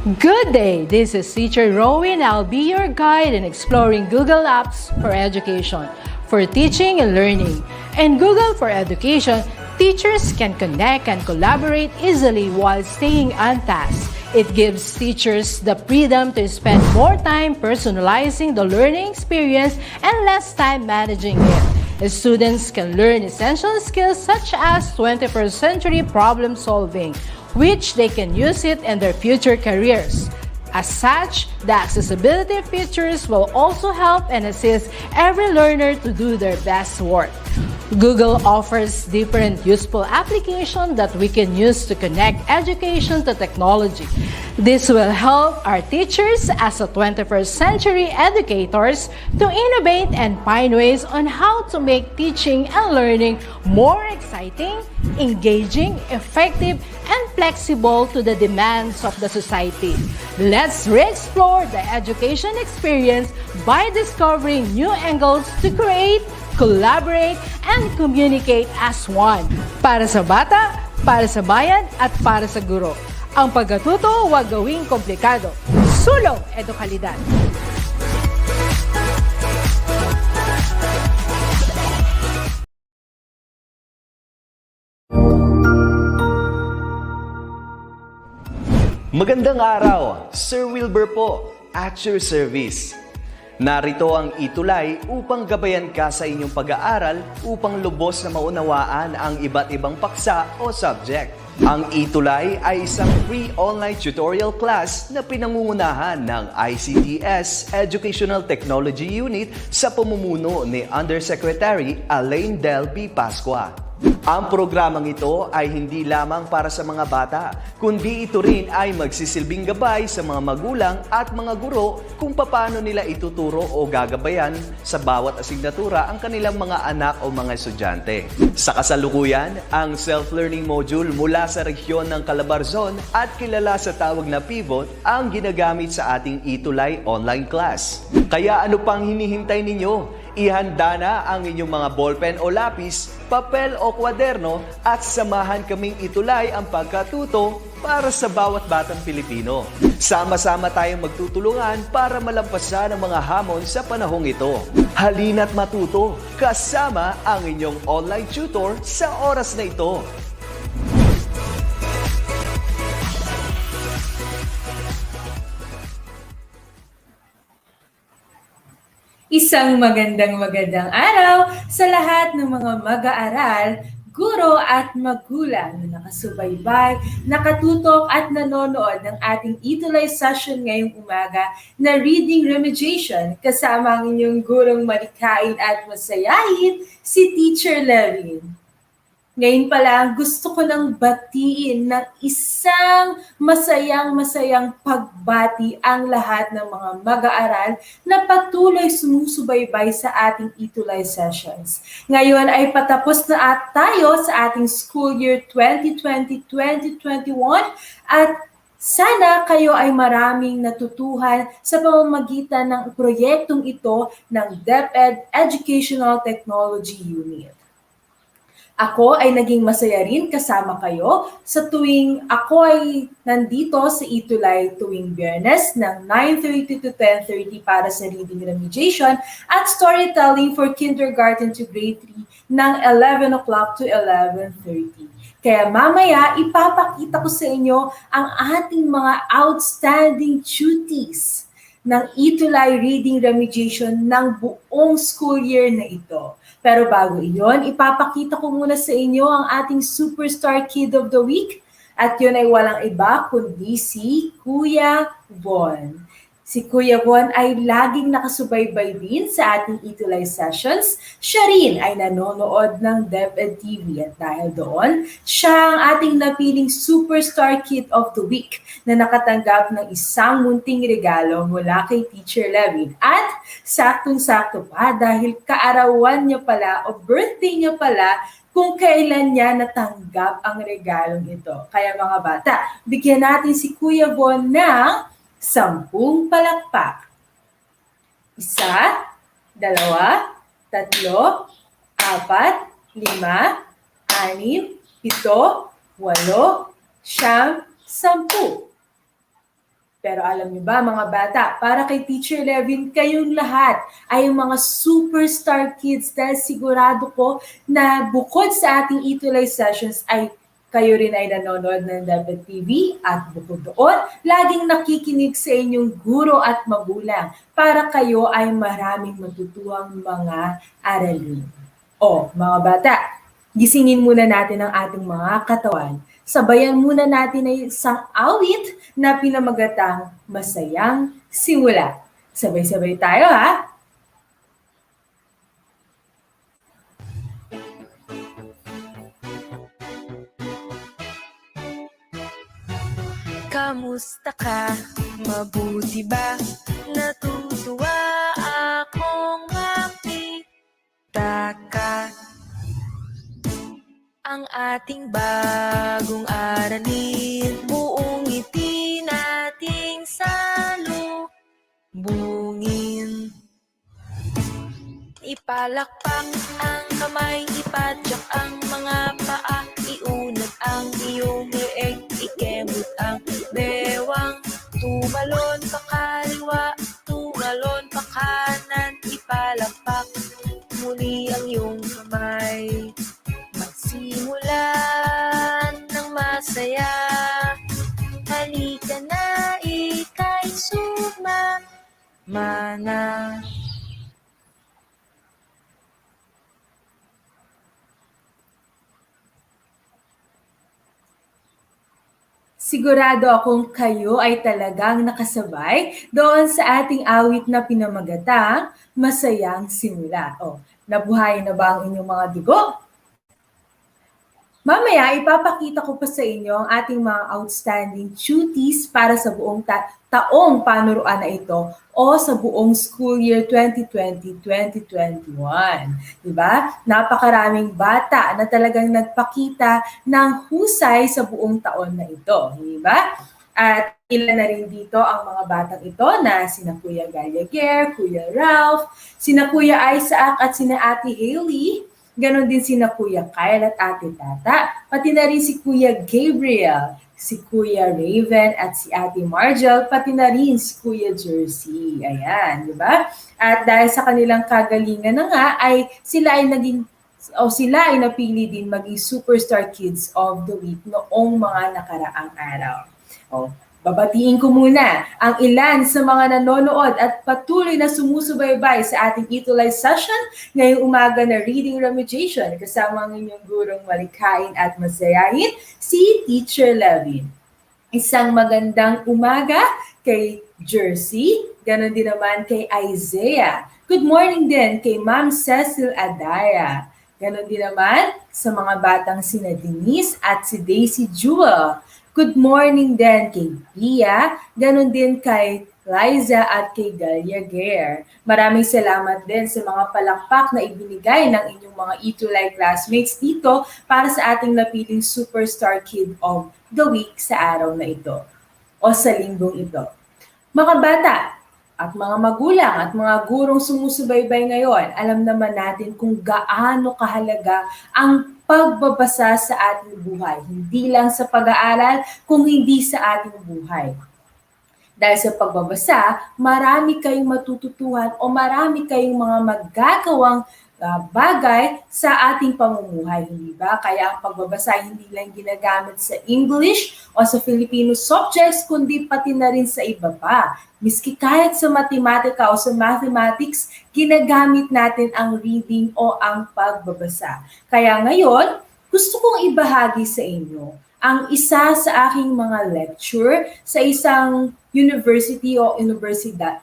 Good day! This is Teacher Rowan. I'll be your guide in exploring Google Apps for education, for teaching and learning. In Google for Education, teachers can connect and collaborate easily while staying on task. It gives teachers the freedom to spend more time personalizing the learning experience and less time managing it. Students can learn essential skills such as 21st century problem solving, which they can use it in their future careers. As such, the accessibility features will also help and assist every learner to do their best work. Google offers different useful applications that we can use to connect education to technology. This will help our teachers as a 21st century educators to innovate and find ways on how to make teaching and learning more exciting, engaging, effective, and flexible to the demands of the society. Let's re-explore the education experience by discovering new angles to create, collaborate, and communicate as one. Para sa bata, para sa bayan, at para sa guro. Ang pagkatuto, huwag gawing komplikado. Sulong edukalidad. Magandang araw, Sir Wilbur po, at your service. Narito ang ETUlay upang gabayan ka sa inyong pag-aaral upang lubos na maunawaan ang iba't ibang paksa o subject. Ang ETUlay ay isang free online tutorial class na pinangungunahan ng DepEd Educational Technology Unit sa pamumuno ni Undersecretary Elaine Del P. Pascua. Ang programang ito ay hindi lamang para sa mga bata, kundi ito rin ay magsisilbing gabay sa mga magulang at mga guro kung paano nila ituturo o gagabayan sa bawat asignatura ang kanilang mga anak o mga estudyante. Sa kasalukuyan, ang self-learning module mula sa rehiyon ng Calabarzon at kilala sa tawag na pivot ang ginagamit sa ating ETUlay online class. Kaya ano pang hinihintay ninyo? Ihanda na ang inyong mga ballpen o lapis, papel o kwaderno at samahan kaming itulay ang pagkatuto para sa bawat batang Pilipino. Sama-sama tayong magtutulungan para malampasan ang mga hamon sa panahong ito. Halina't matuto kasama ang inyong online tutor sa oras na ito. Isang magandang araw sa lahat ng mga mag-aaral, guro at magulang na nakasubaybay, nakatutok at nanonood ng ating ETUlay session ngayong umaga na Reading Remediation kasama ang inyong gurong malikhain at masayahin, si Teacher Levin. Ngayon pa lang, gusto ko nang batiin ng isang masayang pagbati ang lahat ng mga mag-aaral na patuloy sumusubaybay sa ating ETUlay sessions. Ngayon ay patapos na tayo sa ating school year 2020-2021 at sana kayo ay maraming natutuhan sa pamamagitan ng proyektong ito ng DepEd Educational Technology Unit. Ako ay naging masaya rin kasama kayo sa tuwing ako ay nandito sa ETUlay tuwing Biyernes ng 9:30 to 10:30 para sa Reading Remediation at Storytelling for Kindergarten to Grade 3 ng 11 o'clock to 11:30. Kaya mamaya ipapakita ko sa inyo ang ating mga outstanding duties ng ETUlay Reading Remediation ng buong school year na ito. Pero bago iyon, ipapakita ko muna sa inyo ang ating Superstar Kid of the Week at yun ay walang iba kundi si Kuya Von. Si Kuya Von ay laging nakasubaybay din sa ating ETUlay sessions. Siya rin ay nanonood ng DepEd TV at dahil doon, siya ang ating napiling Superstar Kid of the Week na nakatanggap ng isang munting regalo mula kay Teacher Levin. At saktong-sakto pa dahil kaarawan niya pala o birthday niya pala kung kailan niya natanggap ang regalong ito. Kaya mga bata, bigyan natin si Kuya Von ng 10 palakpak. 1, 2, 3, 4, 5, 6, 7, 8, 9, 10. Pero alam niyo ba mga bata, para kay Teacher Levin, kayong lahat ay mga superstar kids dahil sigurado ko na bukod sa ating ETUlay sessions ay kayo rin ay nanonood ng DepEd TV at bukod doon, laging nakikinig sa inyong guro at magulang para kayo ay maraming matutuwang mga aralin. O, mga bata, gisingin muna natin ang ating mga katawan. Sabayan muna natin ay isang awit na pinamagatang Masayang Simula. Sabay-sabay tayo ha! Kamusta ka? Mabuti ba? Natutuwa akong makita ka. Ang ating bagong aralin, buong ngiti nating salubungin. Ipalakpak ang kamay, ipadyak ang mga paa, iunat ang iyong leeg, ikemot ang bewang, tumalon pa kaliwa, tumalon pa kanan, ipalakpak muli ang iyong kamay. Magsimulan ng masaya, halika na ika'y sumamana. Sigurado akong kayo ay talagang nakasabay doon sa ating awit na pinamagatang Masayang Simula. O, nabuhay na ba ang inyong mga dugo? Mamaya, ipapakita ko pa sa inyo ang ating mga outstanding duties para sa buong taong panuruan na ito o sa buong school year 2020-2021. Diba? Napakaraming bata na talagang nagpakita ng husay sa buong taon na ito. Diba? At ilan na rin dito ang mga batang ito na sina Kuya Gallagher, Kuya Ralph, sina Kuya Isaac at sina Ate Hailey. Ganon din sina Kuya Kyle at Ate Tata, pati na rin si Kuya Gabriel, si Kuya Raven at si Ate Margel, pati na rin si Kuya Jersey. Ayan, di ba? At dahil sa kanilang kagalingan na nga, ay sila ay napili din maging Superstar Kids of the Week noong mga nakaraang araw. O, babatiin ko muna ang ilan sa mga nanonood at patuloy na sumusubaybay sa ating ETUlay session ngayong umaga na Reading Remediation kasama ang inyong gurong malikhain at masayahin, si Teacher Levin. Isang magandang umaga kay Jersey, ganon din naman kay Isaiah. Good morning din kay Ma'am Cecil Adaya. Ganon din naman sa mga batang sina Denise at si Daisy Jewel. Good morning din kay Pia, ganun din kay Liza at kay Gallagher. Maraming salamat din sa mga palakpak na ibinigay ng inyong mga ETUlay classmates dito para sa ating napiling Superstar Kid of the Week sa araw na ito o sa linggong ito. Mga bata at mga magulang at mga gurong sumusubaybay ngayon, alam naman natin kung gaano kahalaga ang pagbabasa sa ating buhay. Hindi lang sa pag-aaral, kung hindi sa ating buhay. Dahil sa pagbabasa, marami kayong matututuhan o marami kayong mga magagawang bagay sa ating pamumuhay, hindi ba? Kaya ang pagbabasa hindi lang ginagamit sa English o sa Filipino subjects, kundi pati na rin sa iba pa. Miski kahit sa matematika o sa mathematics, ginagamit natin ang reading o ang pagbabasa. Kaya ngayon, gusto kong ibahagi sa inyo ang isa sa aking mga lecture sa isang university o universidad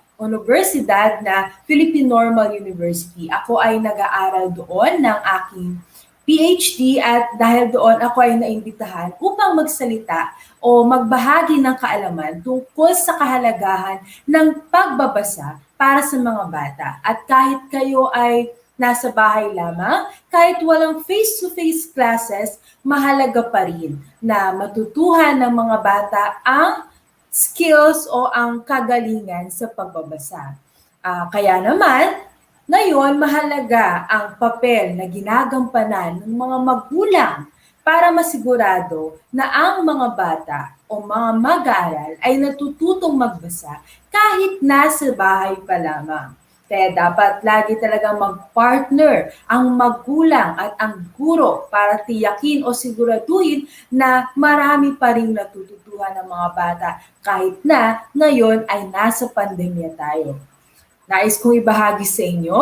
na Philippine Normal University. Ako ay nag-aaral doon ng aking PhD at dahil doon ako ay naimbitahan upang magsalita o magbahagi ng kaalaman tungkol sa kahalagahan ng pagbabasa para sa mga bata. At kahit kayo ay nasa bahay lamang, kahit walang face-to-face classes, mahalaga pa rin na matutuhan ng mga bata ang skills o ang kagalingan sa pagbabasa. Kaya naman, ngayon mahalaga ang papel na ginagampanan ng mga magulang para masigurado na ang mga bata o mga mag-aaral ay natututong magbasa kahit nasa bahay pa lamang. Kaya dapat lagi talagang mag-partner ang magulang at ang guro para tiyakin o siguraduhin na marami pa rin natututuhan ng mga bata kahit na ngayon ay nasa pandemya tayo. Nais kong ibahagi sa inyo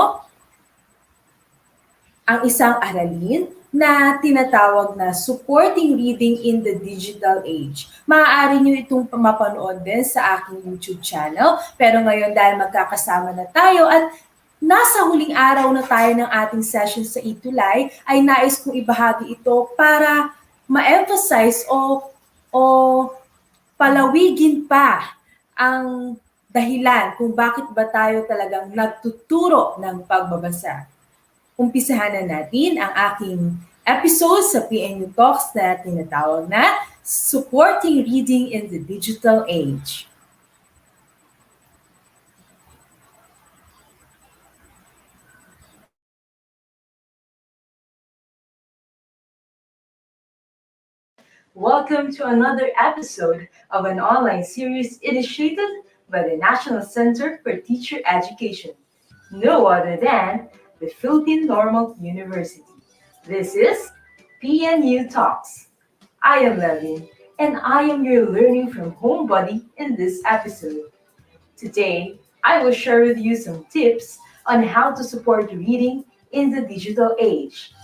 ang isang aralin na tinatawag na Supporting Reading in the Digital Age. Maaari nyo itong mapanood din sa aking YouTube channel. Pero ngayon dahil magkakasama na tayo at nasa huling araw na tayo ng ating session sa ETUlay, ay nais kong ibahagi ito para ma-emphasize o palawigin pa ang dahilan kung bakit ba tayo talagang nagtuturo ng pagbabasa. Umpisahan na natin ang aking episode sa PNU Talks na tinatawag na Supporting Reading in the Digital Age. Welcome to another episode of an online series initiated by the National Center for Teacher Education, no other than the Philippine Normal University. This is PNU Talks. I am Levin, and I am your learning from home buddy in this episode. Today, I will share with you some tips on how to support reading in the digital age.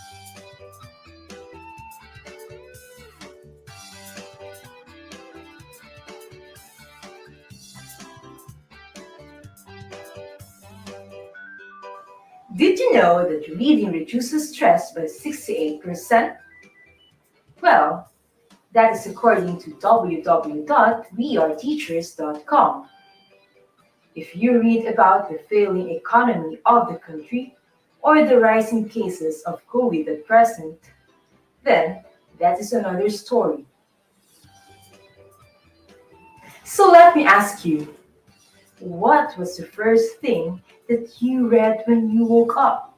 Did you know that reading reduces stress by 68%? Well, that is according to www.weareteachers.com. If you read about the failing economy of the country or the rising cases of COVID at present, then that is another story. So let me ask you, what was the first thing that you read when you woke up?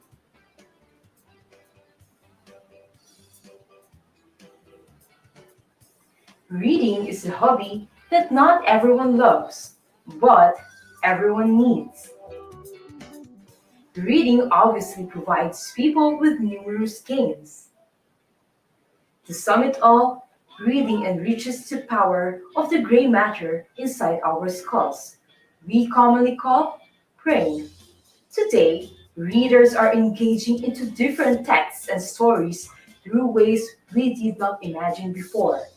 Reading is a hobby that not everyone loves, but everyone needs. Reading obviously provides people with numerous gains. To sum it all, reading enriches the power of the gray matter inside our skulls, we commonly call brain. Today, readers are engaging into different texts and stories through ways we did not imagine before.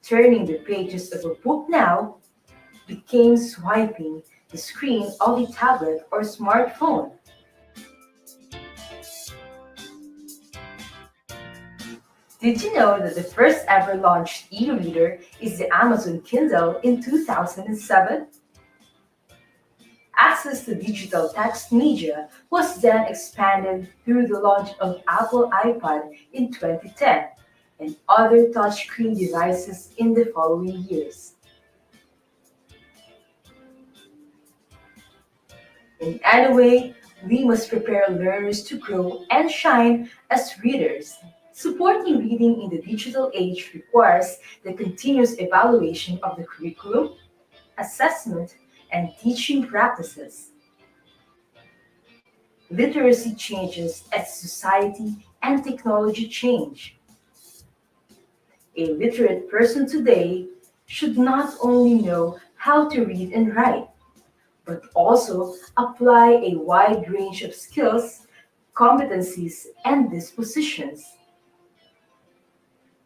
Turning the pages of a book now became swiping the screen of a tablet or smartphone. Did you know that the first ever launched e-reader is the Amazon Kindle in 2007? Access to digital text media was then expanded through the launch of Apple iPod in 2010 and other touchscreen devices in the following years. In any way, we must prepare learners to grow and shine as readers. Supporting reading in the digital age requires the continuous evaluation of the curriculum, assessment, and teaching practices. Literacy changes as society and technology change. A literate person today should not only know how to read and write, but also apply a wide range of skills, competencies, and dispositions.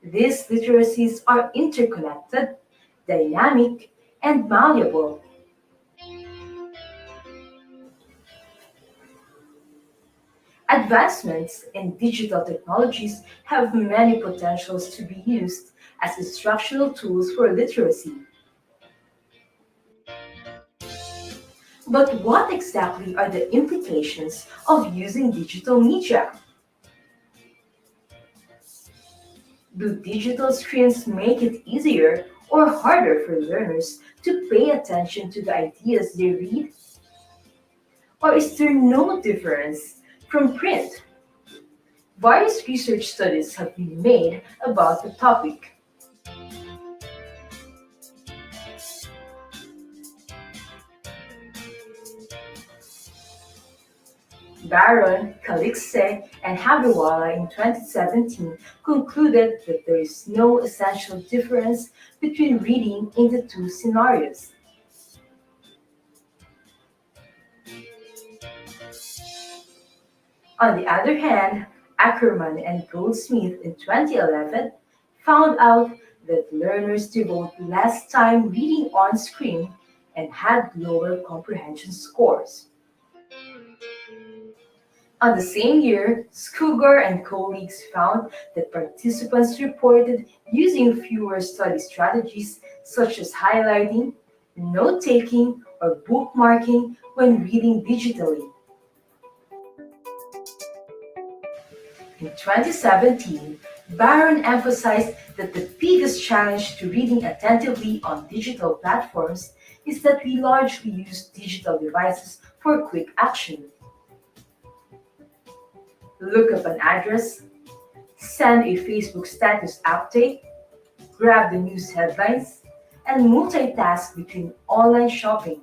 These literacies are interconnected, dynamic, and malleable. Advancements in digital technologies have many potentials to be used as instructional tools for literacy. But what exactly are the implications of using digital media? Do digital screens make it easier or harder for learners to pay attention to the ideas they read? Or is there no difference from print? Various research studies have been made about the topic. Baron, Calixe, and Habiwala in 2017 concluded that there is no essential difference between reading in the two scenarios. On the other hand, Ackerman and Goldsmith in 2011 found out that learners devote less time reading on screen and had lower comprehension scores. On the same year, Skugar and colleagues found that participants reported using fewer study strategies such as highlighting, note-taking, or bookmarking when reading digitally. In 2017, Barron emphasized that the biggest challenge to reading attentively on digital platforms is that we largely use digital devices for quick action. Look up an address, send a Facebook status update, grab the news headlines, and multitask between online shopping.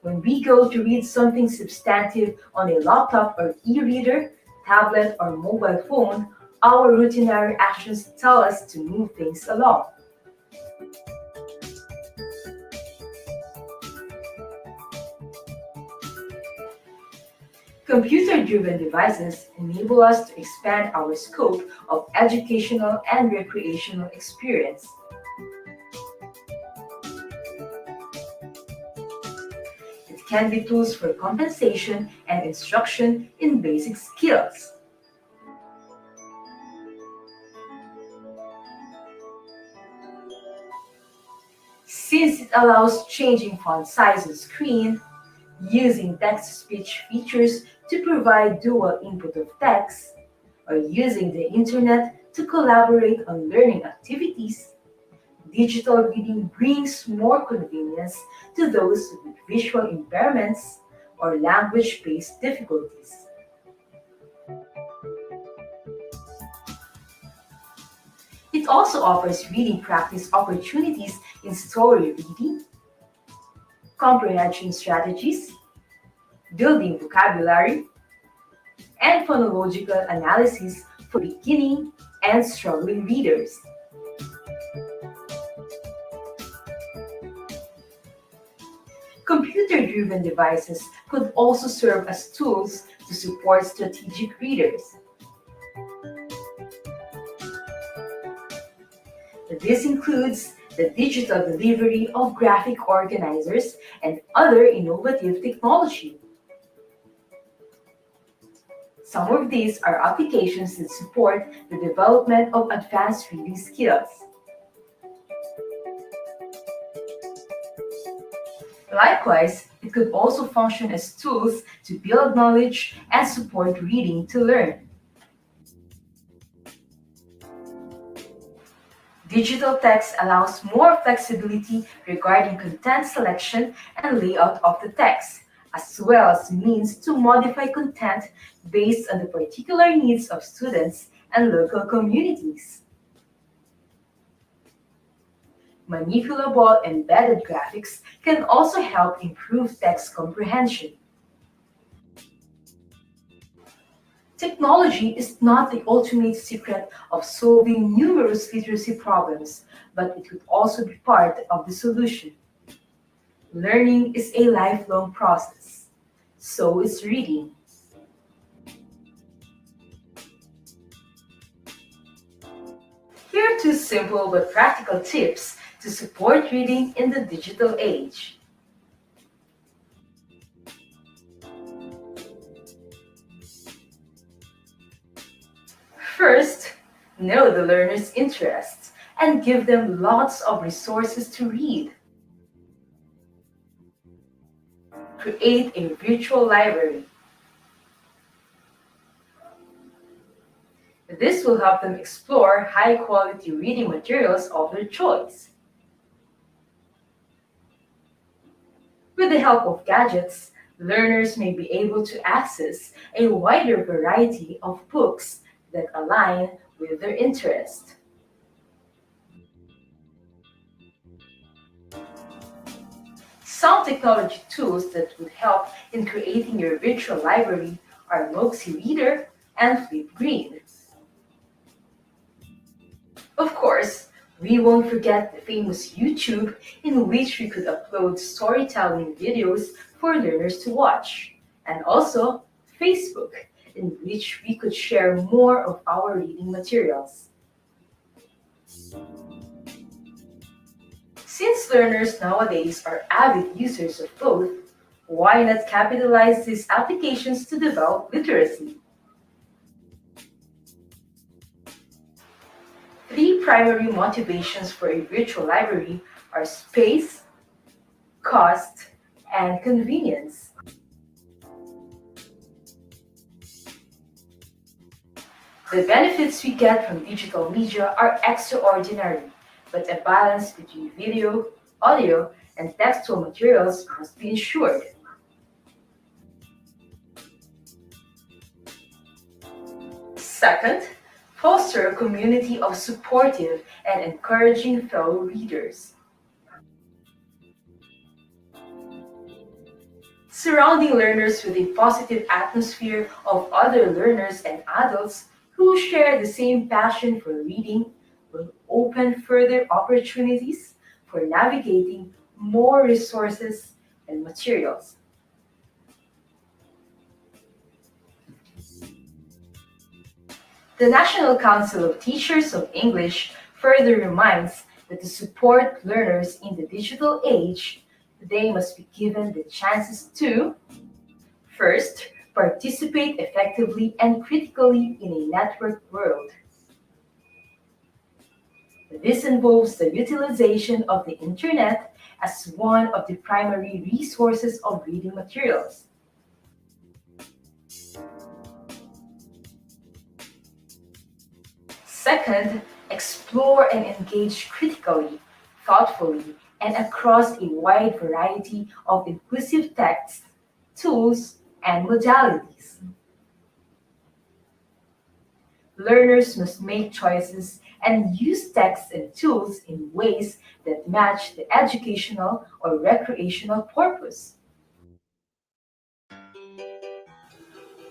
When we go to read something substantive on a laptop or e-reader, tablet, or mobile phone, our routinary actions tell us to move things along. Computer-driven devices enable us to expand our scope of educational and recreational experience. It can be tools for compensation and instruction in basic skills. Since it allows changing font size on screen, using text-to-speech features to provide dual input of text, or using the internet to collaborate on learning activities, digital reading brings more convenience to those with visual impairments or language-based difficulties. It also offers reading practice opportunities in story reading, comprehension strategies, building vocabulary, and phonological analysis for beginning and struggling readers. Computer-driven devices could also serve as tools to support strategic readers. This includes the digital delivery of graphic organizers and other innovative technology. Some of these are applications that support the development of advanced reading skills. Likewise, it could also function as tools to build knowledge and support reading to learn. Digital text allows more flexibility regarding content selection and layout of the text, as well as means to modify content based on the particular needs of students and local communities. Manipulable embedded graphics can also help improve text comprehension. Technology is not the ultimate secret of solving numerous literacy problems, but it could also be part of the solution. Learning is a lifelong process. So is reading. Here are two simple but practical tips to support reading in the digital age. First, know the learner's interests and give them lots of resources to read. Create a virtual library. This will help them explore high-quality reading materials of their choice. With the help of gadgets, learners may be able to access a wider variety of books that align with their interest. Some technology tools that would help in creating your virtual library are Moxie Reader and Flipgrid. Of course, we won't forget the famous YouTube, in which we could upload storytelling videos for learners to watch, and also Facebook, in which we could share more of our reading materials. Since learners nowadays are avid users of both, why not capitalize these applications to develop literacy? Three primary motivations for a virtual library are space, cost, and convenience. The benefits we get from digital media are extraordinary, but a balance between video, audio, and textual materials must be ensured. Second, foster a community of supportive and encouraging fellow readers. Surrounding learners with a positive atmosphere of other learners and adults who share the same passion for reading will open further opportunities for navigating more resources and materials. The National Council of Teachers of English further reminds that to support learners in the digital age, they must be given the chances to, first, participate effectively and critically in a networked world. This involves the utilization of the Internet as one of the primary resources of reading materials. Second, explore and engage critically, thoughtfully, and across a wide variety of inclusive texts, tools, and modalities. Learners must make choices and use texts and tools in ways that match the educational or recreational purpose.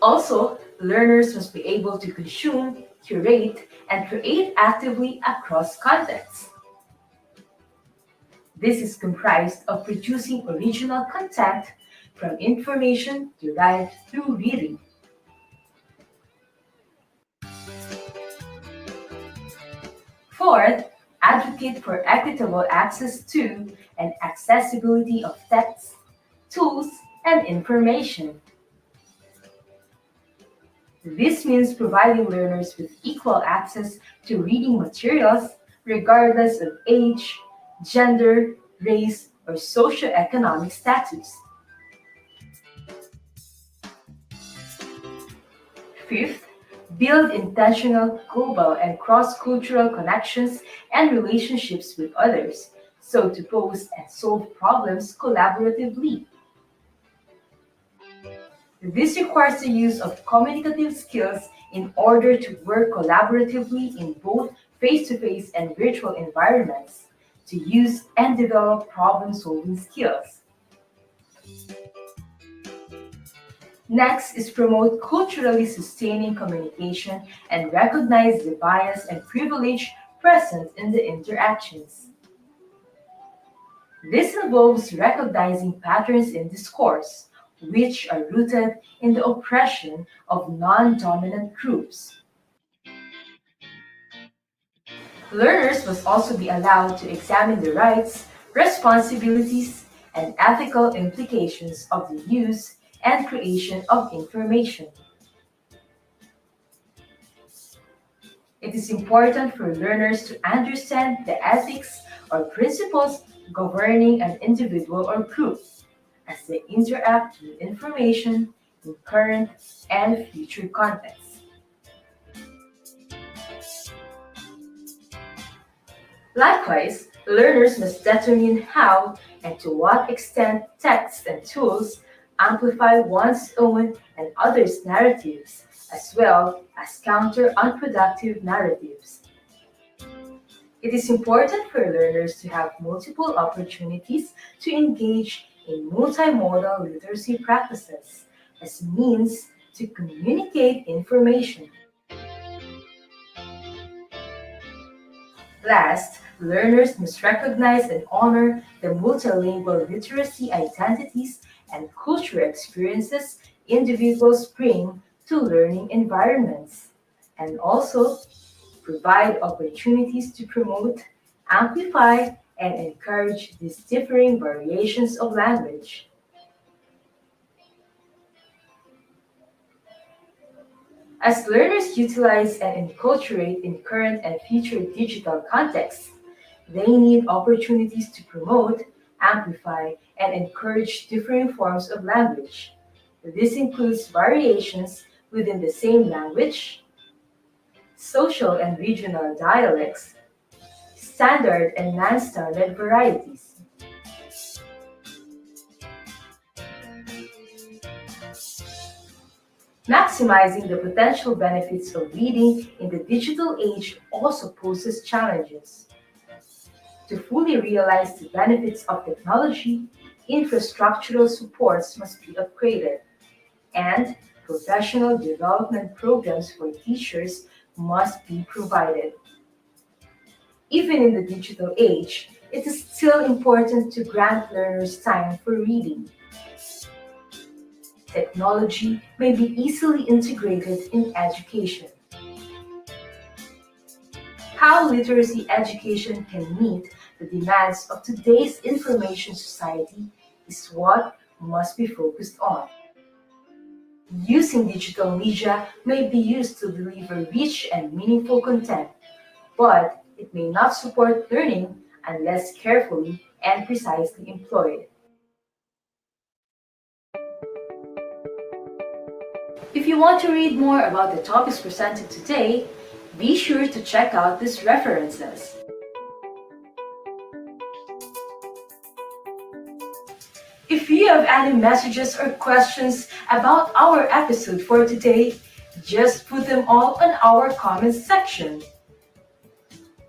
Also, learners must be able to consume, curate, and create actively across contexts. This is comprised of producing original content from information derived through reading. Fourth, advocate for equitable access to and accessibility of texts, tools, and information. This means providing learners with equal access to reading materials regardless of age, gender, race, or socioeconomic status. Fifth, build intentional global and cross-cultural connections and relationships with others, so to pose and solve problems collaboratively. This requires the use of communicative skills in order to work collaboratively in both face-to-face and virtual environments, to use and develop problem-solving skills. Next is promote culturally sustaining communication and recognize the bias and privilege present in the interactions. This involves recognizing patterns in discourse, which are rooted in the oppression of non-dominant groups. Learners must also be allowed to examine the rights, responsibilities, and ethical implications of the use and creation of information. It is important for learners to understand the ethics or principles governing an individual or group as they interact with information in current and future contexts. Likewise, learners must determine how and to what extent texts and tools amplify one's own and others' narratives, as well as counter unproductive narratives. It is important for learners to have multiple opportunities to engage in multimodal literacy practices as means to communicate information. Last, learners must recognize and honor the multilingual literacy identities and cultural experiences individuals bring to learning environments, and also provide opportunities to promote, amplify, and encourage these differing variations of language. As learners utilize and enculturate in current and future digital contexts, they need opportunities to promote, amplify, and encourage differing forms of language. This includes variations within the same language, social and regional dialects, standard and non-standard varieties. Maximizing the potential benefits of reading in the digital age also poses challenges. To fully realize the benefits of technology, infrastructural supports must be upgraded, and professional development programs for teachers must be provided. Even in the digital age, it is still important to grant learners time for reading. Technology may be easily integrated in education. How literacy education can meet the demands of today's information society is what must be focused on. Using digital media may be used to deliver rich and meaningful content, but it may not support learning unless carefully and precisely employed. If you want to read more about the topics presented today, be sure to check out these references. If you have any messages or questions about our episode for today, just put them all on our comments section.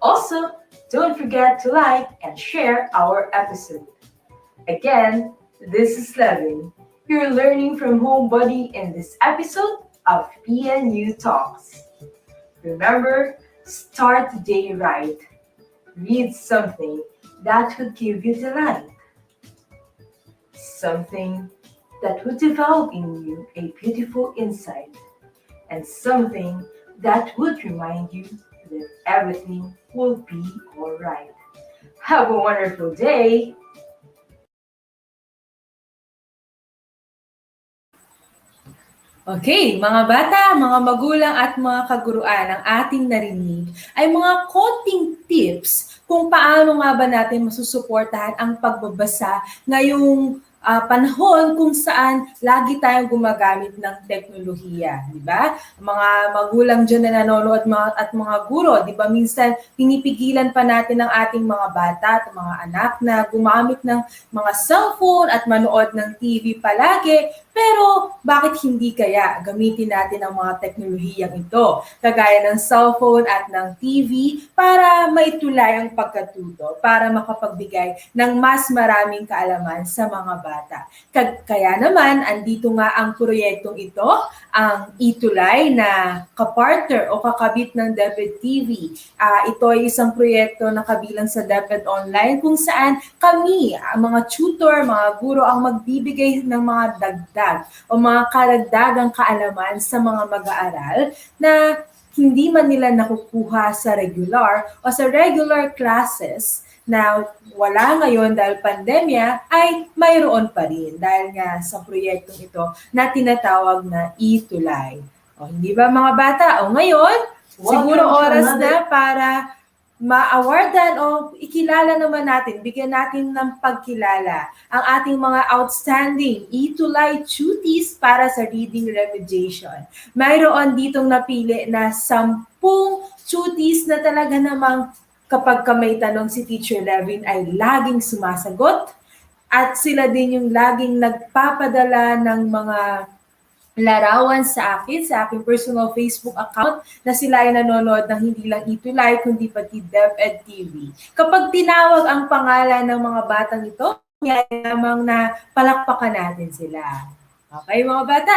Also, don't forget to like and share our episode. Again, this is Levin, your learning from home buddy in this episode of PNU Talks. Remember, start the day right. Read something that would give you delight. Something that would develop in you a beautiful insight. And something that would remind you that everything will be alright. Have a wonderful day! Okay, mga bata, mga magulang at mga kaguruan, ang ating narinig ay mga konting tips kung paano nga ba natin masusuportahan ang pagbabasa ngayong panahon kung saan lagi tayong gumagamit ng teknolohiya, di ba? Mga magulang dyan na nanonood at mga guro, di ba? Minsan pinipigilan pa natin ang ating mga bata at mga anak na gumamit ng mga cellphone at manood ng TV palagi. Pero bakit hindi kaya gamitin natin ang mga teknolohiyang ito, kagaya ng cellphone at ng TV, para maitulay ang pagkatuto, para makapagbigay ng mas maraming kaalaman sa mga bata. Kaya naman, andito nga ang proyektong ito, ang ETUlay na kapartner o kakabit ng DepEd TV. Ito ay isang proyekto na kabilang sa DepEd Online kung saan kami, mga tutor, mga guro, ang magbibigay ng mga dagdag o mga karagdagang kaalaman sa mga mag-aaral na hindi man nila nakukuha sa regular classes na wala ngayon dahil pandemya, ay mayroon pa rin dahil nga sa proyektong ito na tinatawag na ETUlay. O hindi ba mga bata? O ngayon, siguro oras na para ma-awardan o ikilala naman natin, bigyan natin ng pagkilala ang ating mga outstanding ETUlay tuties para sa reading remediation. Mayroon ditong napili na 10 tuties na talaga namang kapag may tanong si Teacher Levin ay laging sumasagot at sila din yung laging nagpapadala ng mga larawan sa aking personal Facebook account na sila ay nanonood ng hindi lang ETUlay kundi pati DepEd TV. Kapag tinawag ang pangalan ng mga batang ito, lamang na palakpakan natin sila. Okay, mga bata,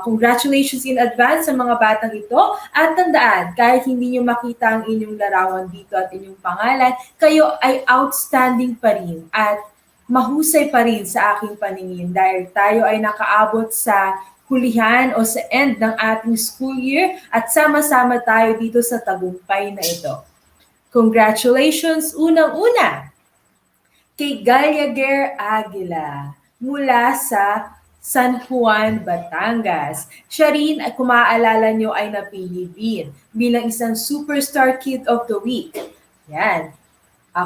congratulations in advance sa mga batang ito. At tandaan, kahit hindi nyo makita ang inyong larawan dito at inyong pangalan, kayo ay outstanding pa rin at mahusay pa rin sa aking paningin dahil tayo ay nakaabot sa hulihan o sa end ng ating school year at sama-sama tayo dito sa tagumpay na ito. Congratulations unang-una kay Gallagher Aguila mula sa San Juan, Batangas. Siya rin, kung maaalala nyo, ay napili din bilang isang Superstar Kid of the Week. Yan.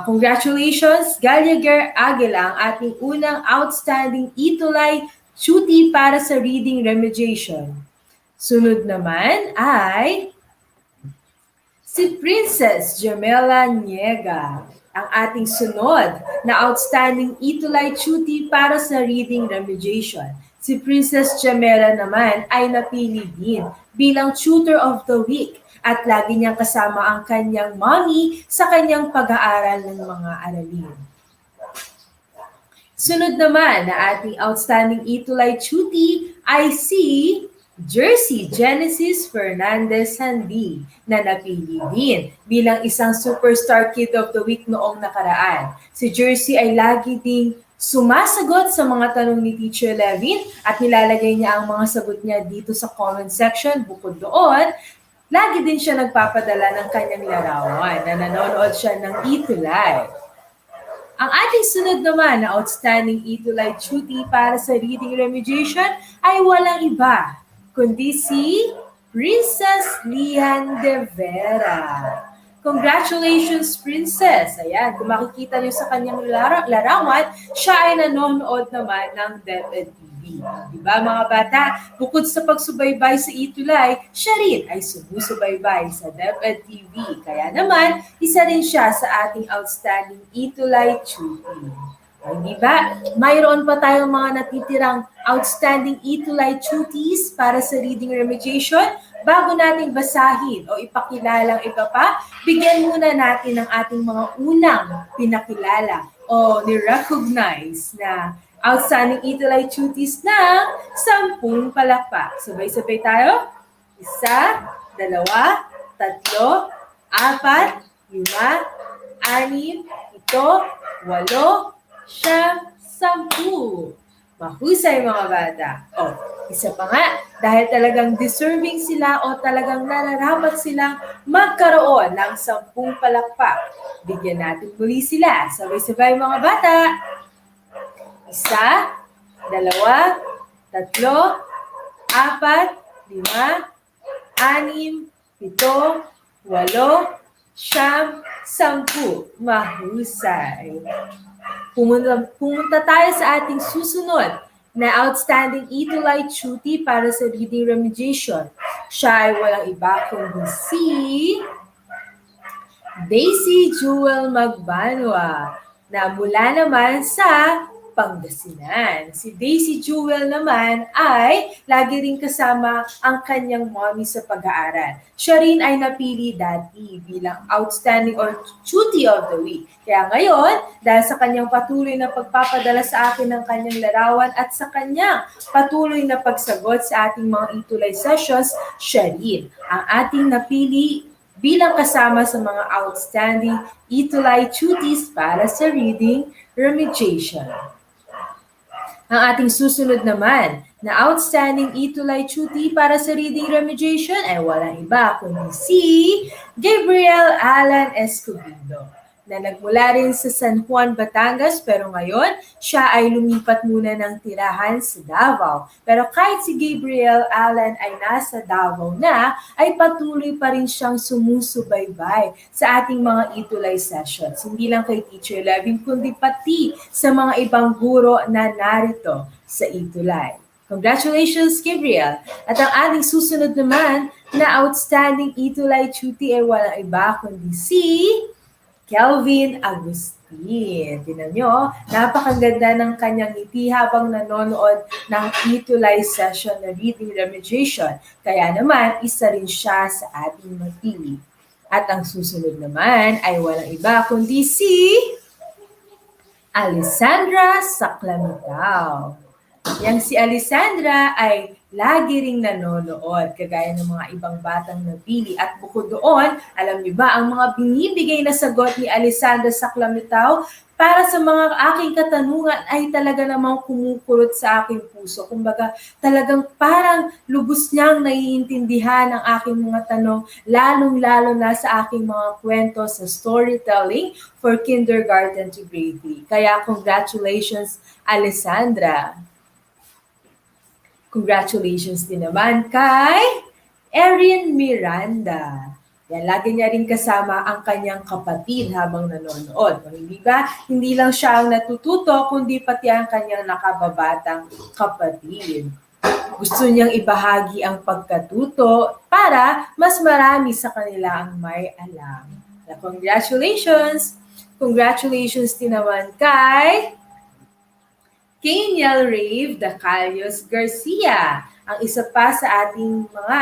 Congratulations, Gallagher Aguila, ang ating unang outstanding ETUlay tutor para sa reading remediation. Sunod naman ay si Princess Jamela Niega, ang ating sunod na outstanding ETUlay tutor para sa reading remediation. Si Princess Jamela naman ay napili din bilang Tutor of the Week at lagi niyang kasama ang kanyang mommy sa kanyang pag-aaral ng mga aralin. Sunod naman na ating outstanding ETUlay tutor ay si Jersey Genesis Fernandez Sandi na napili din bilang isang Superstar Kid of the Week noong nakaraan. Si Jersey ay lagi ding sumasagot sa mga tanong ni Teacher Levin at nilalagay niya ang mga sagot niya dito sa comment section. Bukod doon, lagi din siya nagpapadala ng kanyang larawan na nanonood siya ng ETUlay. Ang ating sunod naman na outstanding ETUlay tutor para sa reading remediation ay walang iba kundi si Princess Lian de Vera. Congratulations, Princess! Ayan, kung makikita niyo sa kanyang larawan, siya ay nanonood naman ng DepEd TV. Diba mga bata? Bukod sa pagsubaybay sa ETUlay, siya rin ay sumusubaybay sa DepEd TV. Kaya naman, isa rin siya sa ating outstanding ETUlay tutor. Hindi ba? Mayroon pa tayong mga natitirang outstanding ETUlay tutors para sa reading remediation. Bago nating basahin o ipakilalang iba pa, bigyan muna natin ng ating mga unang pinakilala o ni-recognize na outstanding ETUlay tutors ng 10 palakpak. Sabay-sabay tayo. 1, 2, 3, 4, 5, 6, 7, 8, 10. Mahusay mga bata. Isa pa nga, dahil talagang deserving sila o talagang nararapat silang magkaroon ng 10 palakpak. Bigyan natin muli sila. Sabay-sabay mga bata. 1, 2, 3, 4, 5, 6, 7, 8, 10. Mahusay. Pumunta tayo sa ating susunod na outstanding ETUlay tutor para sa reading remediation. Siya ay walang iba kundi si Daisy Jewel Magbanwa na mula naman sa Pangasinan. Si Daisy Jewel naman ay lagi rin kasama ang kanyang mommy sa pag-aaral. Siya rin ay napili dati bilang outstanding or tutor of the week. Kaya ngayon, dahil sa kanyang patuloy na pagpapadala sa akin ng kanyang larawan at sa kanyang patuloy na pagsagot sa ating mga ETUlay sessions, siya rin ang ating napili bilang kasama sa mga outstanding ETUlay tutors para sa reading remediation. Ang ating susunod naman na outstanding ETUlay tutor para sa reading remediation ay walang iba kundi si Gabriel Alan Escobedo na nagmula rin sa San Juan, Batangas pero ngayon siya ay lumipat muna ng tirahan sa Davao. Pero kahit si Gabriel Alan ay nasa Davao na, ay patuloy pa rin siyang sumusubaybay sa ating mga ETUlay sessions. Hindi lang kay Teacher Levin kundi pati sa mga ibang guro na narito sa ETUlay. Congratulations, Gabriel! At ang ating susunod naman na outstanding ETUlay tutor ay walang iba kundi si Kelvin Agustin. Tingnan nyo, napakaganda ng kanyang ngiti habang nanonood ng ETUlay session na reading remediation. Kaya naman, isa rin siya sa ating mapili. At ang susunod naman ay walang iba kundi si Alessandra Saklamitaw. Yang si Alessandra ay lagi ring nanonood, kagaya ng mga ibang batang napili. At bukod doon, alam niyo ba, ang mga binibigay na sagot ni Alessandra Saklamitaw para sa mga aking katanungan ay talaga namang kumukulot sa aking puso. Kumbaga, talagang parang lubos niyang naiintindihan ang aking mga tanong, lalong-lalo na sa aking mga kwento sa storytelling for kindergarten to grade 3. Kaya congratulations, Alessandra! Congratulations din naman kay Erin Miranda. Yan, lagi niya rin kasama ang kanyang kapatid habang nanonood. O, hindi ba? Hindi lang siya ang natututo, kundi pati ang kanyang nakababatang kapatid. Gusto niyang ibahagi ang pagkatuto para mas marami sa kanila ang may alam. Congratulations! Congratulations din naman kay Kaniel Rave Dacalios Garcia, ang isa pa sa ating mga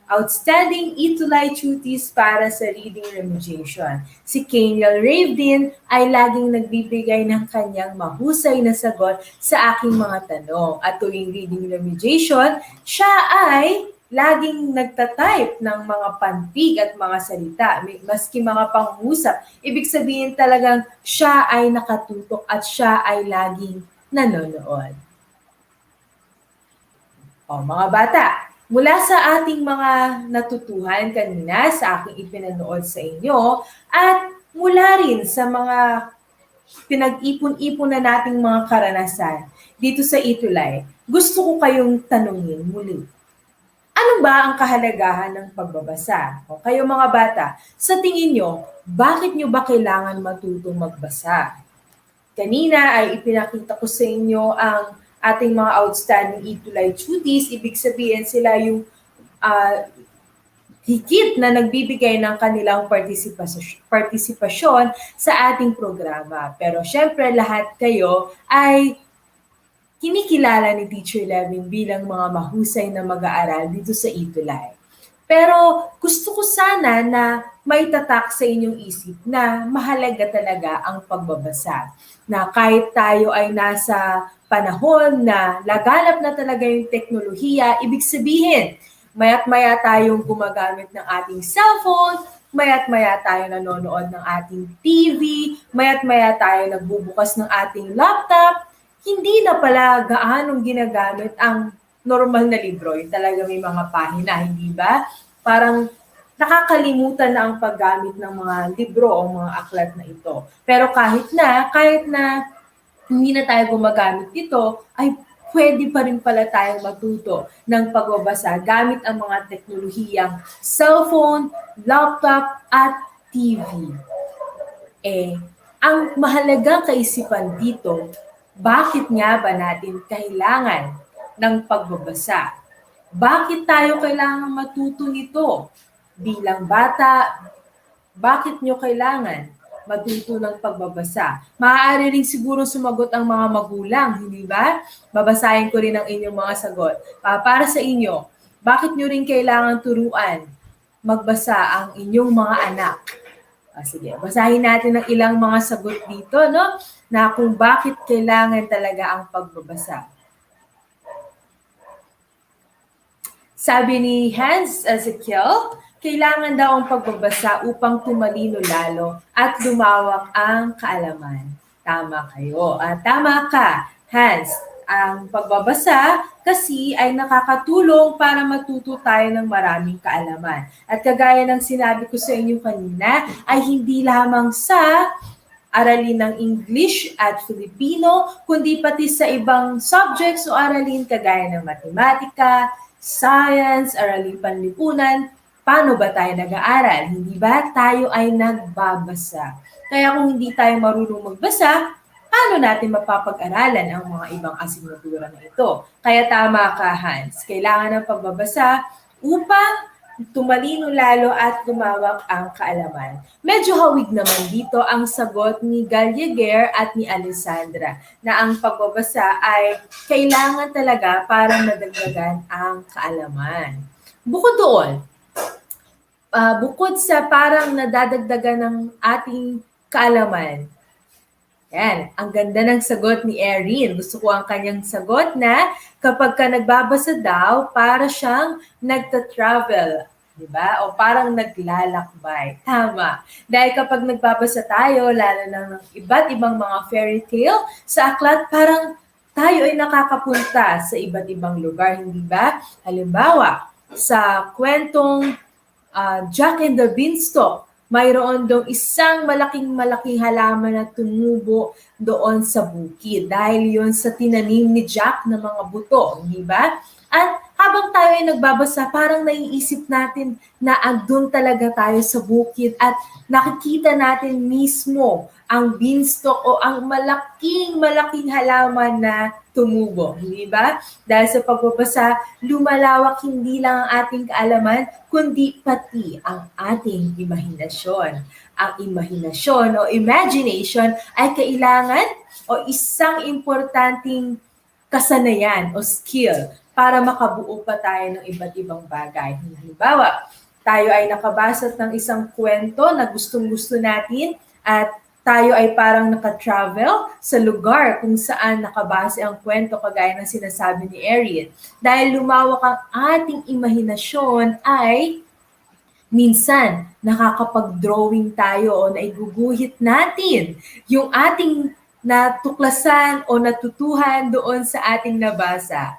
outstanding ETUlay tuties para sa reading remediation. Si Kaniel Rave din ay laging nagbibigay ng kanyang mahusay na sagot sa aking mga tanong. At tuwing reading remediation, siya ay laging nagtatype ng mga pantig at mga salita, maski mga pangusap. Ibig sabihin talagang siya ay nakatutok at siya ay laging nanonood. O mga bata, mula sa ating mga natutuhan kanina sa aking ipinanood sa inyo at mula rin sa mga pinag-ipon-ipon na nating mga karanasan dito sa ETUlay, gusto ko kayong tanungin muli. Ano ba ang kahalagahan ng pagbabasa? O kayo mga bata, sa tingin nyo, bakit nyo ba kailangan matutong magbasa? Kanina ay ipinakita ko sa inyo ang ating mga outstanding ETUlay tuties. Ibig sabihin sila yung higit na nagbibigay ng kanilang partisipasyon sa ating programa. Pero syempre lahat kayo ay kinikilala ni Teacher Levin bilang mga mahusay na mag-aaral dito sa ETUlay. Pero gusto ko sana na may tatak sa inyong isip na mahalaga talaga ang pagbabasa. Na kahit tayo ay nasa panahon na laganap na talaga yung teknolohiya, ibig sabihin, mayat-maya tayong gumagamit ng ating cellphone, mayat-maya tayo nanonood ng ating TV, mayat-maya tayo nagbubukas ng ating laptop, hindi na pala gaanong ginagamit ang normal na libro. Yung talaga may mga pahina, hindi ba? Parang nakakalimutan na ang paggamit ng mga libro o mga aklat na ito. Pero kahit na hindi na tayo gumagamit nito, ay pwede pa rin pala tayong matuto ng pagbabasa gamit ang mga teknolohiyang cellphone, laptop, at TV. Ang mahalagang kaisipan dito, bakit nga ba natin kailangan ng pagbabasa? Bakit tayo kailangan matuto nito? Bilang bata, bakit nyo kailangan matuto ng pagbabasa? Maaari rin siguro sumagot ang mga magulang, hindi ba? Babasahin ko rin ang inyong mga sagot. Para sa inyo, bakit nyo rin kailangan turuan magbasa ang inyong mga anak? Sige, basahin natin ang ilang mga sagot dito, no? Na kung bakit kailangan talaga ang pagbabasa. Sabi ni Hans Ezekiel, kailangan daw ang pagbabasa upang tumalino lalo at lumawak ang kaalaman. Tama kayo. Tama ka, Hans. Ang pagbabasa kasi ay nakakatulong para matuto tayo ng maraming kaalaman. At kagaya ng sinabi ko sa inyo kanina, ay hindi lamang sa aralin ng English at Filipino, kundi pati sa ibang subjects o aralin kagaya ng matematika, science, aralin panlipunan. Paano ba tayo nag-aaral? Hindi ba tayo ay nagbabasa? Kaya kung hindi tayo marunong magbasa, paano natin mapapag-aralan ang mga ibang asignatura na ito? Kaya tama ka, Hans. Kailangan ng pagbabasa upang tumalino lalo at lumawak ang kaalaman. Medyo hawig naman dito ang sagot ni Gallagher at ni Alessandra na ang pagbabasa ay kailangan talaga para madagdagan ang kaalaman. Bukod doon, bukod sa parang nadadagdagan ng ating kaalaman, Yan, ang ganda ng sagot ni Erin. Gusto ko ang kanyang sagot na kapag ka nagbabasa daw, para siyang nagta-travel. Diba? O parang naglalakbay. Tama. Dahil kapag nagbabasa tayo, lalo na ng iba't ibang mga fairy tale, sa aklat, parang tayo ay nakakapunta sa iba't ibang lugar, hindi ba? Halimbawa, sa kwentong Jack and the Beanstalk, mayroon dong isang malaking halaman na tumubo doon sa bukid dahil yon sa tinanim ni Jack na mga buto, di ba? At habang tayo ay nagbabasa, parang naiisip natin na andun talaga tayo sa bukid at nakikita natin mismo ang beanstalk o ang malaking halaman na tumubo, di ba? Dahil sa pagbabasa, lumalawak hindi lang ang ating kaalaman, kundi pati ang ating imahinasyon. Ang imahinasyon o imagination ay kailangan o isang importanteng kasanayan o skill para makabuo pa tayo ng iba't ibang bagay. Halimbawa, tayo ay nakabasa ng isang kwento na gustong-gusto natin at tayo ay parang naka-travel sa lugar kung saan nakabase ang kwento kagaya ng sinasabi ni Erin. Dahil lumawak ang ating imahinasyon ay minsan nakakapag-drawing tayo o naiguguhit natin yung ating natuklasan o natutuhan doon sa ating nabasa.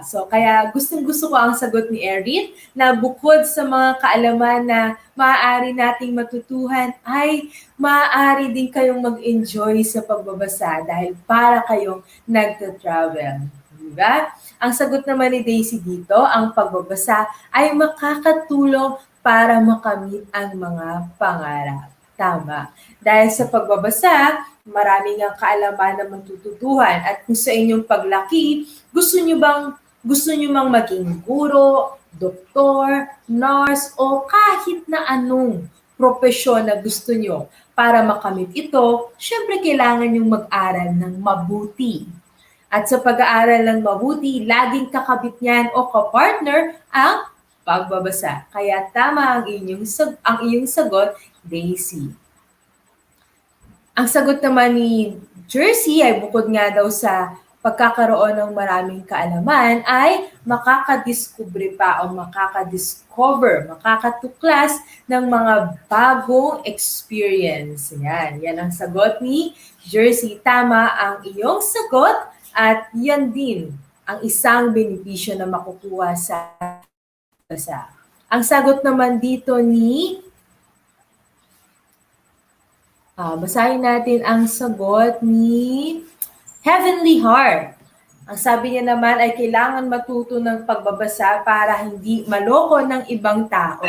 So kaya gustong-gusto ko ang sagot ni Erin na bukod sa mga kaalaman na maaari nating matutuhan ay maaari din kayong mag-enjoy sa pagbabasa dahil para kayong nagta-travel. Diba? Ang sagot naman ni Daisy dito, ang pagbabasa ay makakatulong para makamit ang mga pangarap. Tama. Dahil sa pagbabasa, maraming ang kaalaman na matututuhan at kung sa inyong paglaki, gusto nyo bang maging guro, doktor, nurse, o kahit na anong propesyon na gusto nyo para makamit ito, syempre kailangan yung mag-aral ng mabuti. At sa pag-aaral ng mabuti, laging kakabit niyan o kapartner ang pagbabasa. Kaya tama ang iyong sagot, Daisy. Ang sagot naman ni Jersey ay bukod nga daw sa pagkakaroon ng maraming kaalaman ay makakadiscover pa o makakatuklas ng mga bagong experience. Yan ang sagot ni Jersey. Tama ang iyong sagot at yan din ang isang benepisyo na makukuha sa basa. Ang sagot naman dito ni basahin natin ang sagot ni Heavenly Heart. Ang sabi niya naman ay kailangan matuto ng pagbabasa para hindi maloko ng ibang tao.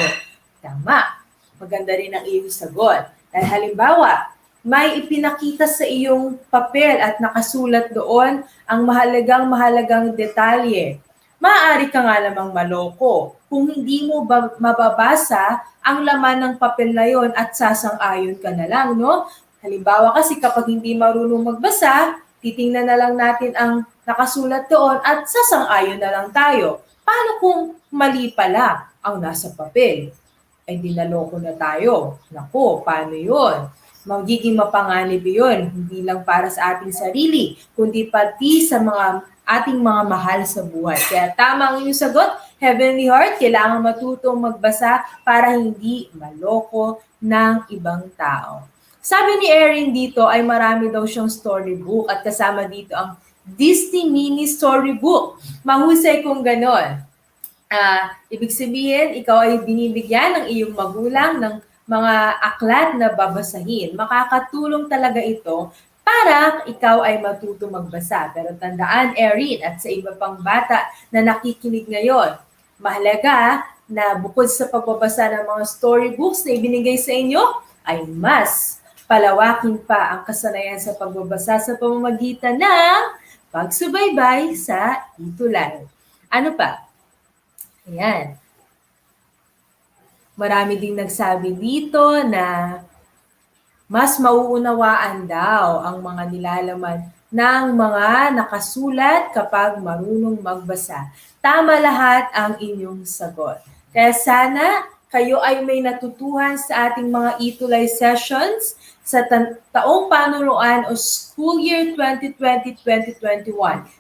Tama. Maganda rin ang iyong sagot. Dahil halimbawa, may ipinakita sa iyong papel at nakasulat doon ang mahalagang detalye. Maaari ka nga namang maloko kung hindi mo mababasa ang laman ng papel na yon at sasang-ayon ka na lang, no? Halimbawa kasi kapag hindi marunong magbasa, titingnan na lang natin ang nakasulat doon at sasang-ayon na lang tayo. Paano kung mali pala ang nasa papel? Ay dinaloko na tayo. Naku, paano yun? Magiging mapanganib yun, hindi lang para sa ating sarili, kundi pati sa ating mga mahal sa buhay. Kaya tama ang iyong sagot, Heavenly Heart, kailangan matutong magbasa para hindi maloko ng ibang tao. Sabi ni Erin dito ay marami daw siyang storybook at kasama dito ang Disney Mini Storybook. Mahusay kung ganon. Ibig sabihin, ikaw ay binibigyan ng iyong magulang ng mga aklat na babasahin. Makakatulong talaga ito para ikaw ay matuto magbasa. Pero tandaan, Erin, at sa iba pang bata na nakikinig ngayon, mahalaga na bukod sa pagbabasa ng mga storybooks na ibinigay sa inyo, ay mas palawakin pa ang kasanayan sa pagbabasa sa pamamagitan ng pagsubaybay sa ETUlay. Ano pa? Ayan. Marami ding nagsabi dito na mas mauunawaan daw ang mga nilalaman ng mga nakasulat kapag marunong magbasa. Tama lahat ang inyong sagot. Kaya sana kayo ay may natutuhan sa ating mga ETUlay sessions sa taong panuruan o school year 2020-2021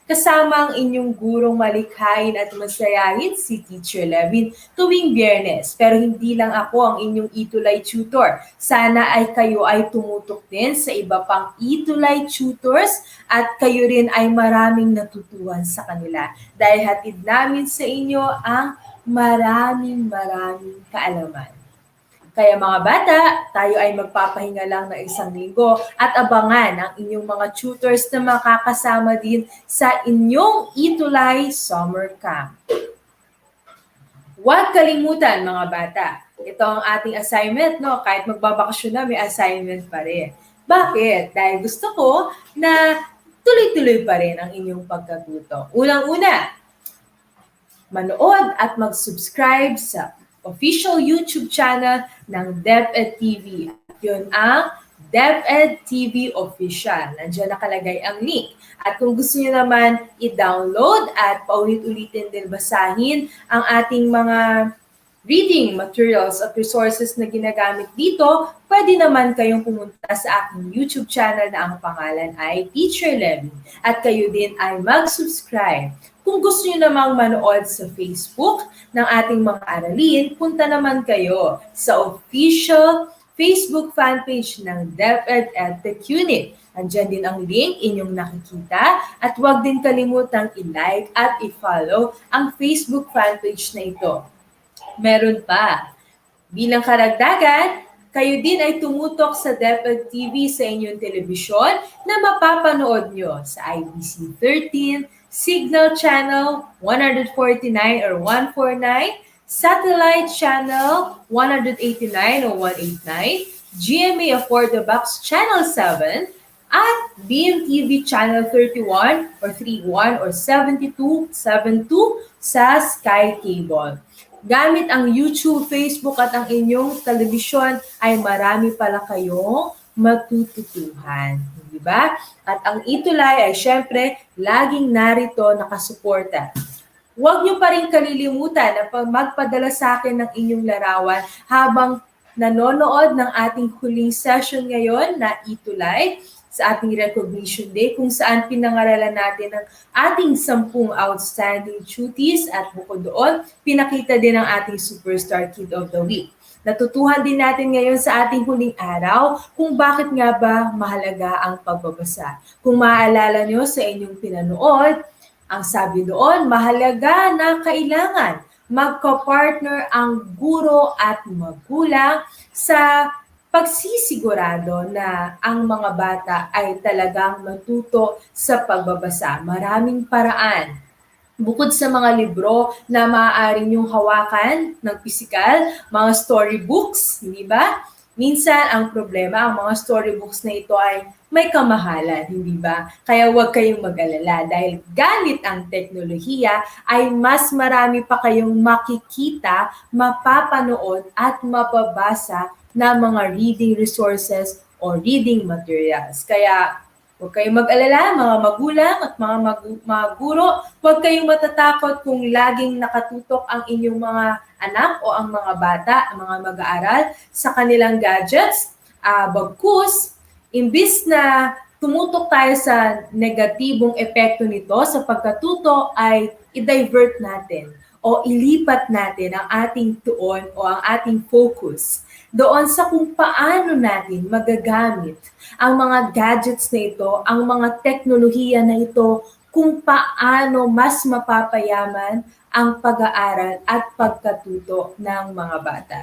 kasama ang inyong gurong malikhain at masayahin si Teacher Levin tuwing Biyernes. Pero hindi lang ako ang inyong ETUlay tutor. Sana ay kayo ay tumutok din sa iba pang ETUlay tutors at kayo rin ay maraming natutuhan sa kanila dahil hatid namin sa inyo ang maraming kaalaman. Kaya mga bata, tayo ay magpapahinga lang ng isang linggo at abangan ang inyong mga tutors na makakasama din sa inyong ETUlay Summer Camp. Huwag kalimutan mga bata, ito ang ating assignment, no? Kahit magbabakasyon na, may assignment pa rin. Bakit? Dahil gusto ko na tuloy-tuloy pa rin ang inyong pagkatuto. Unang-una, manood at mag-subscribe sa official YouTube channel ng DepEd TV. At yun ang DepEd TV Official. Nandiyan nakalagay ang link. At kung gusto niyo naman i-download at paulit-ulitin din basahin ang ating mga reading materials at resources na ginagamit dito, pwede naman kayong pumunta sa aking YouTube channel na ang pangalan ay Teacher Levin. At kayo din ay mag-subscribe. Kung gusto niyo namang manood sa Facebook ng ating mga aralin, punta naman kayo sa official Facebook fanpage ng DepEd Edtech Unit. Andiyan din ang link inyong nakikita at huwag din kalimutang i-like at i-follow ang Facebook fanpage na ito. Meron pa. Bilang karagdagan, kayo din ay tumutok sa DepEd TV sa inyong telebisyon na mapapanood nyo sa IBC 13, Signal Channel 149 or 149, Satellite Channel 189 o 189, GMA Afford the Box Channel 7, at BMTV Channel 31 or 31 or 72 sa Sky Cable. Gamit ang YouTube, Facebook at ang inyong telebisyon ay marami pala kayong matututuhan. Diba? At ang ETUlay ay syempre laging narito nakasuporta. Huwag niyo pa rin kalilimutan na magpadala sa akin ng inyong larawan habang nanonood ng ating huling session ngayon na ETUlay sa ating Recognition Day kung saan pinangaralan natin ang ating 10 outstanding duties at bukod doon, pinakita din ang ating Superstar Kid of the Week. Natutuhan din natin ngayon sa ating huling araw kung bakit nga ba mahalaga ang pagbabasa. Kung maaalala nyo sa inyong pinanood, ang sabi doon, mahalaga na kailangan magka-partner ang guro at magulang sa pagsisigurado na ang mga bata ay talagang matuto sa pagbabasa. Maraming paraan. Bukod sa mga libro na maaari niyong hawakan ng pisikal, mga storybooks, hindi ba? Minsan ang problema, ang mga storybooks na ito ay may kamahalan, hindi ba? Kaya huwag kayong mag-alala dahil gamit ang teknolohiya ay mas marami pa kayong makikita, mapapanood at mababasa na mga reading resources o reading materials. Kaya huwag kayong mag-alala, mga magulang at mga guro. Huwag kayong matatakot kung laging nakatutok ang inyong mga anak o ang mga bata, ang mga mag-aaral sa kanilang gadgets. Bagkus, imbis na tumutok tayo sa negatibong epekto nito sa pagkatuto ay i-divert natin o ilipat natin ang ating tuon o ang ating focus doon sa kung paano natin magagamit ang mga gadgets na ito, ang mga teknolohiya na ito, kung paano mas mapapayaman ang pag-aaral at pagkatuto ng mga bata.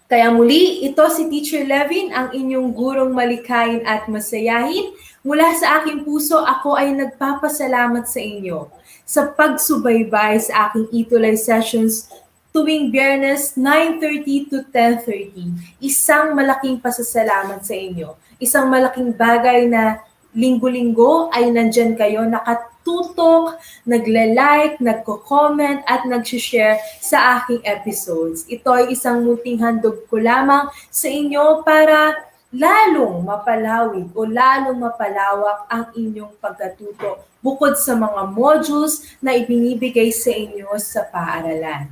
Kaya muli, ito si Teacher Levin, ang inyong gurong malikhain at masayahin. Mula sa aking puso, ako ay nagpapasalamat sa inyo sa pagsubaybay sa aking ETUlay sessions tuwing Biyernes 9:30 to 10:30. Isang malaking pasasalamat sa inyo. Isang malaking bagay na linggo-linggo ay nandyan kayo nakatutok, nagla-like, nagko-comment at nag-share sa aking episodes. Ito ay isang munting handog ko lamang sa inyo para lalong mapalawig o lalong mapalawak ang inyong pagkatuto bukod sa mga modules na ibinibigay sa inyo sa paaralan.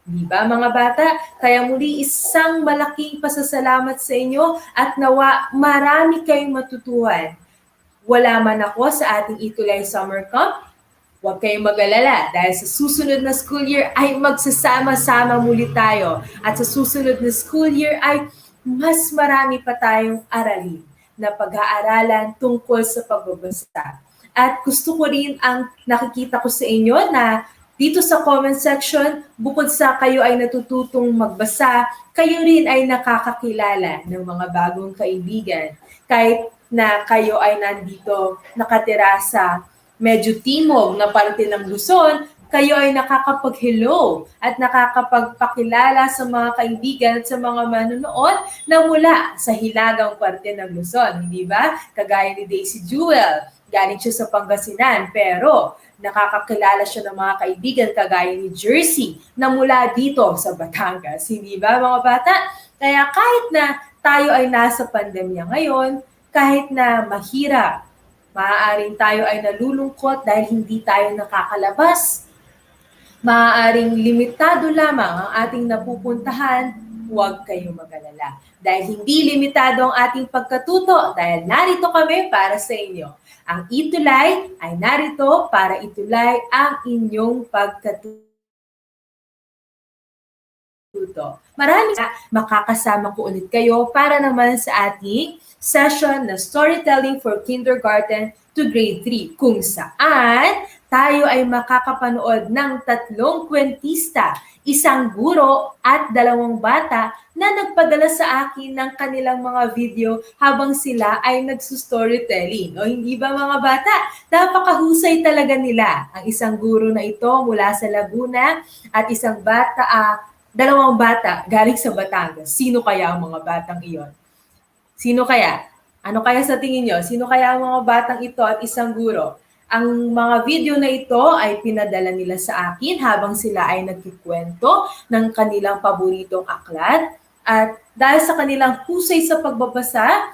Di ba mga bata? Kaya muli isang malaking pasasalamat sa inyo at nawa marami kayong matutuhan. Wala man ako sa ating ETUlay Summer Camp, huwag kayong mag-alala dahil sa susunod na school year ay magsasama-sama muli tayo. At sa susunod na school year ay mas marami pa tayong aralin na pag-aaralan tungkol sa pagbabasa. At gusto ko rin ang nakikita ko sa inyo na dito sa comment section, bukod sa kayo ay natututong magbasa, kayo rin ay nakakakilala ng mga bagong kaibigan. Kahit na kayo ay nandito nakatira sa medyo timog na parte ng Luzon, kayo ay nakakapag-hello at nakakapagpakilala sa mga kaibigan at sa mga manonood na mula sa hilagang parte ng Luzon, hindi ba? Kagaya ni Daisy Jewel, galing siya sa Pangasinan, pero nakakakilala siya ng mga kaibigan kagaya ni Jersey na mula dito sa Batangas, hindi ba mga bata? Kaya kahit na tayo ay nasa pandemya ngayon, kahit na mahirap, maaaring tayo ay nalulungkot dahil hindi tayo nakakalabas, maaaring limitado lamang ang ating napupuntahan, huwag kayong mag-alala. Dahil hindi limitado ang ating pagkatuto, dahil narito kami para sa inyo. Ang ETUlay ay narito para itulay ang inyong pagkatuto. Maraming makakasama ko ulit kayo para naman sa ating session na Storytelling for Kindergarten to Grade 3, kung saan tayo ay makakapanood ng 3 kwentista, 1 guro at 2 bata na nagpadala sa akin ng kanilang mga video habang sila ay nagsustorytelling. O hindi ba mga bata? Napakahusay talaga nila. Ang 1 guro na ito mula sa Laguna at 2 bata galing sa Batangas. Sino kaya ang mga batang iyon? Sino kaya? Ano kaya sa tingin nyo? Sino kaya ang mga batang ito at 1 guro? Ang mga video na ito ay pinadala nila sa akin habang sila ay nagkikwento ng kanilang paboritong aklat. At dahil sa kanilang husay sa pagbabasa,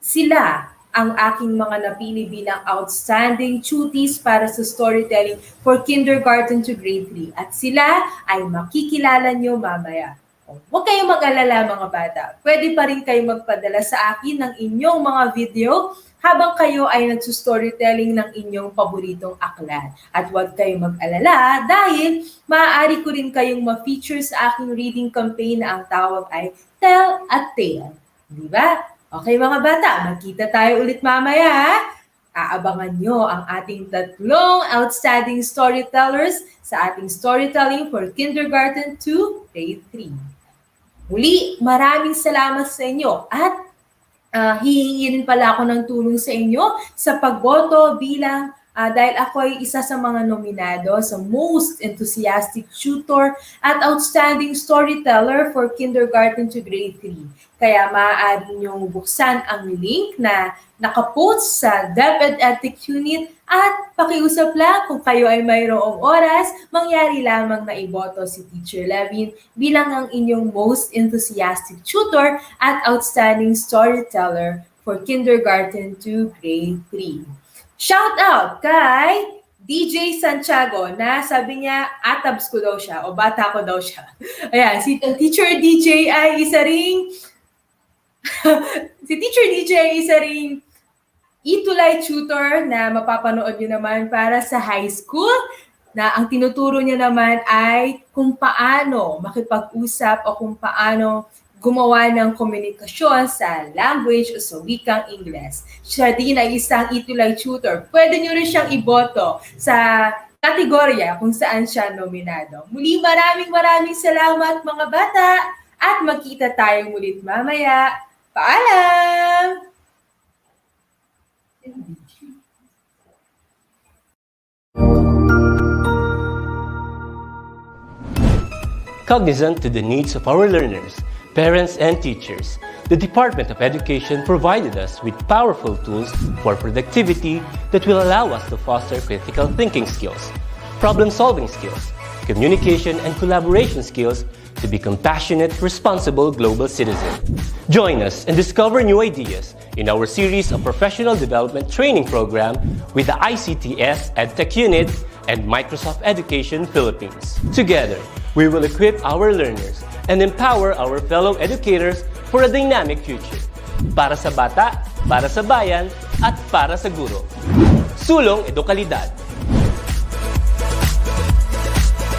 sila ang aking mga napili bilang outstanding tuties para sa storytelling for kindergarten to grade 3. At sila ay makikilala nyo mamaya. Huwag kayong mag-alala mga bata. Pwede pa rin kayo magpadala sa akin ng inyong mga video habang kayo ay nagsustorytelling ng inyong paboritong aklat. At huwag kayong mag-alala dahil maaari ko rin kayong ma-feature sa aking reading campaign na ang tawag ay Tell a Tale. Di ba? Okay mga bata, magkita tayo ulit mamaya ha? Aabangan nyo ang ating 3 outstanding storytellers sa ating Storytelling for Kindergarten to Grade 3. Muli, maraming salamat sa inyo at hihingi rin pala ako ng tulong sa inyo sa pagboto bilang dahil ako ay isa sa mga nominado sa Most Enthusiastic Tutor at Outstanding Storyteller for Kindergarten to Grade 3. Kaya maaari niyong buksan ang link na nakapost sa DepEd Edcational Unit at pakiusap lang kung kayo ay mayroong oras, mangyari lamang na iboto si Teacher Levin bilang ang inyong Most Enthusiastic Tutor at Outstanding Storyteller for Kindergarten to Grade 3. Shout out kay DJ Santiago na sabi niya atabs ko daw siya o bata ko daw siya. Ayan, si Teacher DJ ay isa ring si Teacher DJ ay isa ring ETUlay tutor na mapapanood niyo naman para sa high school na ang tinuturo niya naman ay kung paano makipag-usap o kung paano gumawa ng komunikasyon sa language o sa wikang Ingles. Siya din ay isang ETUlay tutor. Pwede nyo rin siyang iboto sa kategorya kung saan siya nominado. Muli maraming salamat mga bata at magkita tayo ulit mamaya. Paalam! Cognizant to the needs of our learners, parents, and teachers, the Department of Education provided us with powerful tools for productivity that will allow us to foster critical thinking skills, problem-solving skills, communication and collaboration skills to be compassionate, responsible global citizens. Join us and discover new ideas in our series of professional development training program with the ICTS Edtech Unit and Microsoft Education Philippines. Together, We will equip our learners and empower our fellow educators for a dynamic future. Para sa bata, para sa bayan, at para sa guro. Sulong Edukalidad.